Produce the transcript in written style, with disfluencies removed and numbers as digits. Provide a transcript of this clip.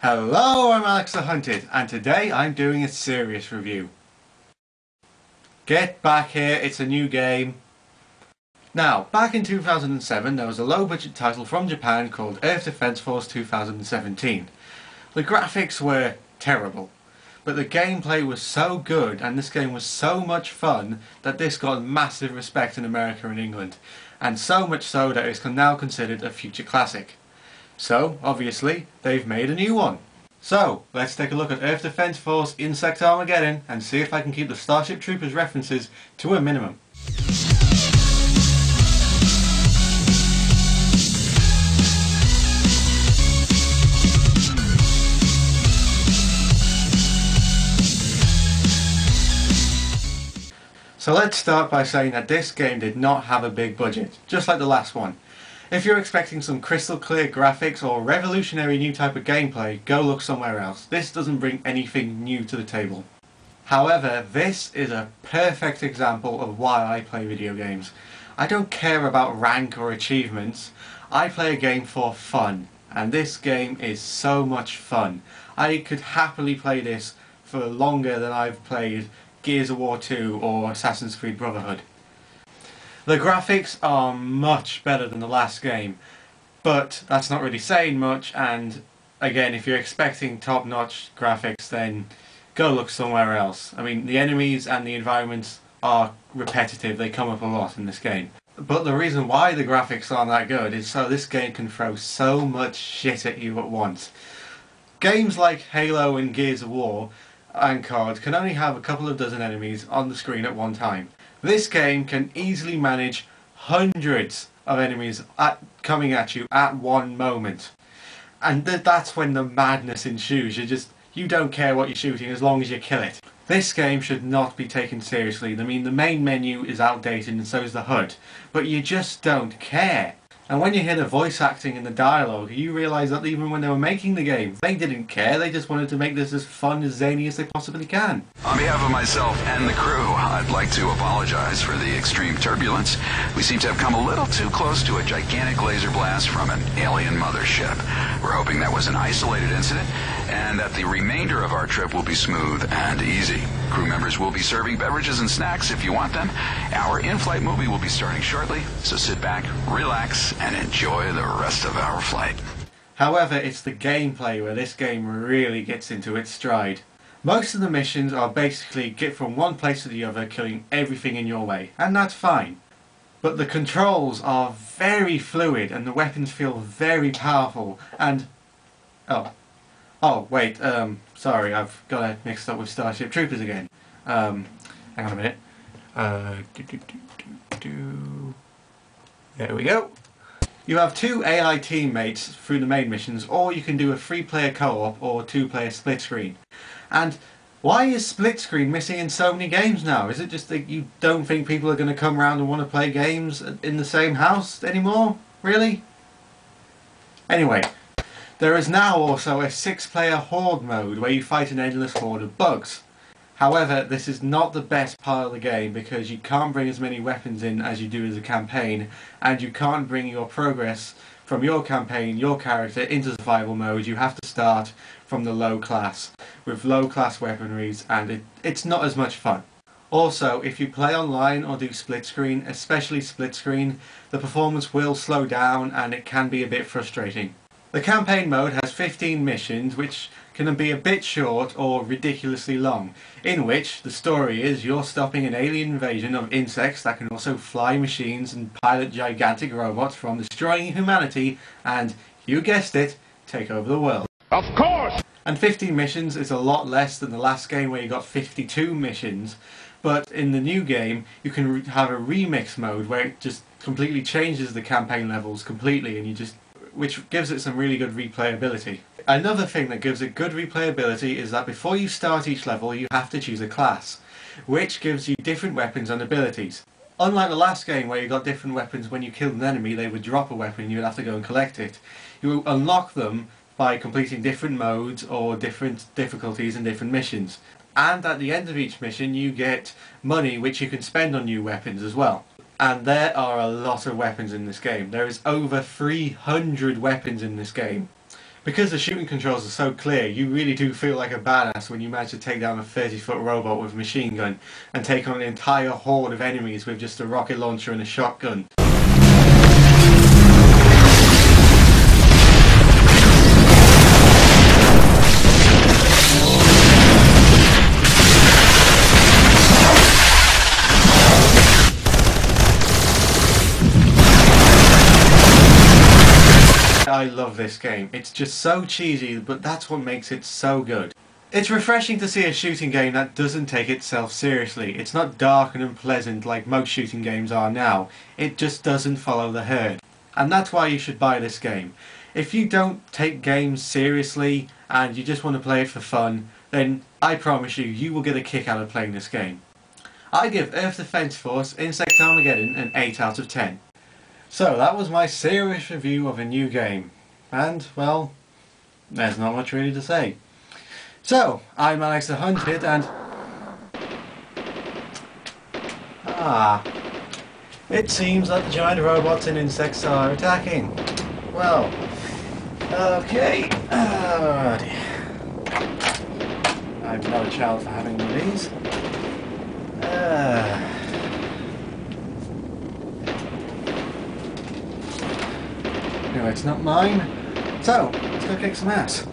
Hello, I'm Alexthehunted, and today I'm doing a serious review. Get back here, it's a new game. Now, back in 2007 there was a low-budget title from Japan called Earth Defense Force 2017. The graphics were terrible, but the gameplay was so good and this game was so much fun that this got massive respect in America and England, and so much so that it's now considered a future classic. So, obviously, they've made a new one. So, let's take a look at Earth Defense Force Insect Armageddon and see if I can keep the Starship Troopers references to a minimum. So let's start by saying that this game did not have a big budget, just like the last one. If you're expecting some crystal clear graphics or revolutionary new type of gameplay, go look somewhere else. This doesn't bring anything new to the table. However, this is a perfect example of why I play video games. I don't care about rank or achievements. I play a game for fun, and this game is so much fun. I could happily play this for longer than I've played Gears of War 2 or Assassin's Creed Brotherhood. The graphics are much better than the last game, but that's not really saying much, and again, if you're expecting top-notch graphics, then go look somewhere else. I mean, the enemies and the environments are repetitive, they come up a lot in this game. But the reason why the graphics aren't that good is so this game can throw so much shit at you at once. Games like Halo and Gears of War and COD can only have a couple of dozen enemies on the screen at one time. This game can easily manage hundreds of enemies coming at you at one moment. And that's when the madness ensues. You don't care what you're shooting as long as you kill it. This game should not be taken seriously. I mean, the main menu is outdated and so is the HUD, but you just don't care. And when you hear the voice acting and the dialogue, you realise that even when they were making the game, they didn't care, they just wanted to make this as fun, as zany as they possibly can. On behalf of myself and the crew, I'd like to apologize for the extreme turbulence. We seem to have come a little too close to a gigantic laser blast from an alien mothership. We're hoping that was an isolated incident, and that the remainder of our trip will be smooth and easy. Crew members will be serving beverages and snacks if you want them. Our in-flight movie will be starting shortly, so sit back, relax, and enjoy the rest of our flight. However, it's the gameplay where this game really gets into its stride. Most of the missions are basically get from one place to the other, killing everything in your way, and that's fine. But the controls are very fluid and the weapons feel very powerful, and... Oh wait, sorry, I've got it mixed up with Starship Troopers again. Hang on a minute. There we go. You have two AI teammates through the main missions, or you can do a 3-player co-op or 2-player split screen. And why is split screen missing in so many games now? Is it just that you don't think people are going to come around and want to play games in the same house anymore? Really? Anyway. There is now also a 6-player horde mode where you fight an endless horde of bugs. However, this is not the best part of the game because you can't bring as many weapons in as you do as a campaign, and you can't bring your progress from your campaign, your character, into survival mode. You have to start from the low class with low class weaponries, and it's not as much fun. Also, if you play online or do split screen, especially split screen, the performance will slow down and it can be a bit frustrating. The campaign mode has 15 missions, which can be a bit short or ridiculously long, in which the story is you're stopping an alien invasion of insects that can also fly machines and pilot gigantic robots from destroying humanity and, you guessed it, take over the world. Of course! And 15 missions is a lot less than the last game where you got 52 missions, but in the new game you can have a remix mode where it just completely changes the campaign levels completely, and which gives it some really good replayability. Another thing that gives it good replayability is that before you start each level you have to choose a class, which gives you different weapons and abilities. Unlike the last game where you got different weapons, when you killed an enemy they would drop a weapon and you would have to go and collect it. You unlock them by completing different modes or different difficulties and different missions. And at the end of each mission you get money which you can spend on new weapons as well. And there are a lot of weapons in this game. There is over 300 weapons in this game. Because the shooting controls are so clear, you really do feel like a badass when you manage to take down a 30-foot robot with a machine gun and take on an entire horde of enemies with just a rocket launcher and a shotgun. I love this game. It's just so cheesy, but that's what makes it so good. It's refreshing to see a shooting game that doesn't take itself seriously. It's not dark and unpleasant like most shooting games are now. It just doesn't follow the herd. And that's why you should buy this game. If you don't take games seriously and you just want to play it for fun, then I promise you, you will get a kick out of playing this game. I give Earth Defense Force Insect Armageddon an 8 out of 10. So that was my serious review of a new game, and well, there's not much really to say. So, I'm Alexthehunted, and it seems that the giant robots and insects are attacking. Well, okay, I'm not a child for having one of these. No, it's not mine. So, let's go kick some ass.